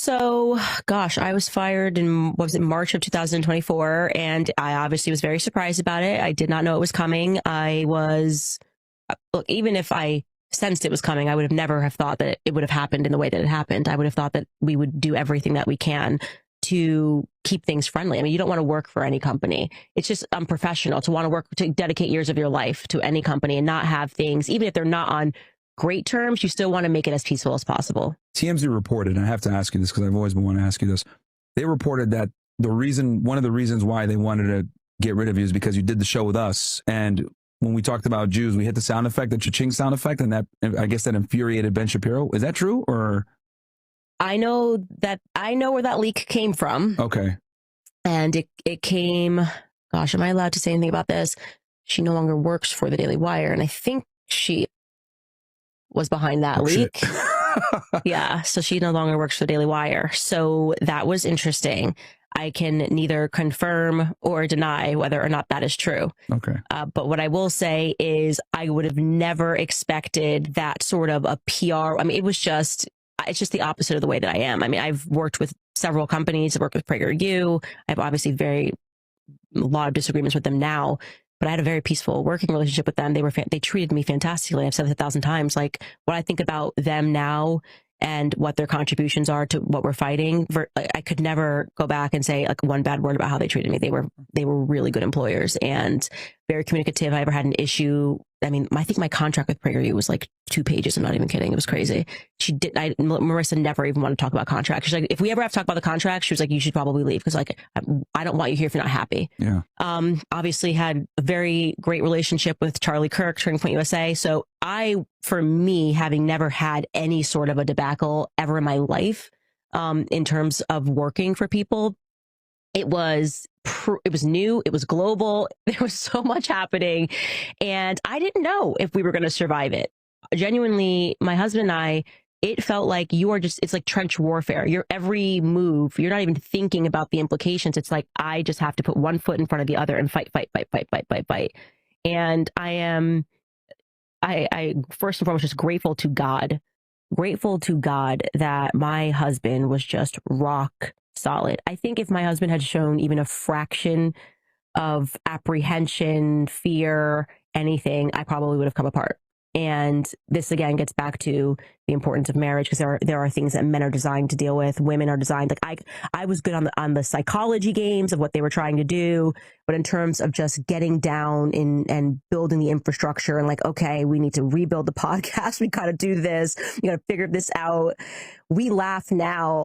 So, gosh, I was fired in, what was it, March of 2024, and I obviously was very surprised about it. I did not know it was coming. Look, even if I sensed it was coming, I would have never have thought that it would have happened in the way that it happened. I would have thought that we would do everything that we can to keep things friendly. I mean, you don't want to work for any company. It's just unprofessional to want to work, to dedicate years of your life to any company and not have things, even if they're not on great terms, you still want to make it as peaceful as possible. TMZ reported, and I have to ask you this because I've always been wanting to ask you this. They reported that one of the reasons why they wanted to get rid of you is because you did the show with us. And when we talked about Jews, we hit the sound effect, the cha-ching sound effect, and that, I guess that infuriated Ben Shapiro. Is that true? Or I know where that leak came from. Okay. And it came, gosh, am I allowed to say anything about this? She no longer works for the Daily Wire, and I think she was behind that leak. Yeah, so she no longer works for the Daily Wire. So that was interesting. I can neither confirm or deny whether or not that is true. Okay. But what I will say is I would have never expected that sort of a PR. I mean, it's just the opposite of the way that I am. I mean, I've worked with several companies. I've worked with PragerU. I have obviously a lot of disagreements with them now, but I had a very peaceful working relationship with them. They treated me fantastically. I've said it 1,000 times. Like, what I think about them now and what their contributions are to what we're fighting, I could never go back and say like one bad word about how they treated me. They were really good employers and very communicative. I ever had an issue. I mean, I think my contract with PragerU was like 2 pages. I'm not even kidding. It was crazy. Marissa never even wanted to talk about contracts. She's like, if we ever have to talk about the contract, she was like, you should probably leave because like I don't want you here if you're not happy. Yeah. Obviously had a very great relationship with Charlie Kirk, Turning Point USA. So for me, having never had any sort of a debacle ever in my life, in terms of working for people, it was new. It was global. There was so much happening. And I didn't know if we were going to survive it. Genuinely, my husband and I, it felt like it's like trench warfare. Your every move, you're not even thinking about the implications. It's like, I just have to put one foot in front of the other and fight. And I first and foremost, just grateful to God that my husband was just rock solid. I think if my husband had shown even a fraction of apprehension, fear, anything, I probably would have come apart. And this again gets back to the importance of marriage, because there are things that men are designed to deal with. Women are designed, like I was good on the psychology games of what they were trying to do, but in terms of just getting down and building the infrastructure and like, okay, we need to rebuild the podcast. We got to do this. We got to figure this out. We laugh now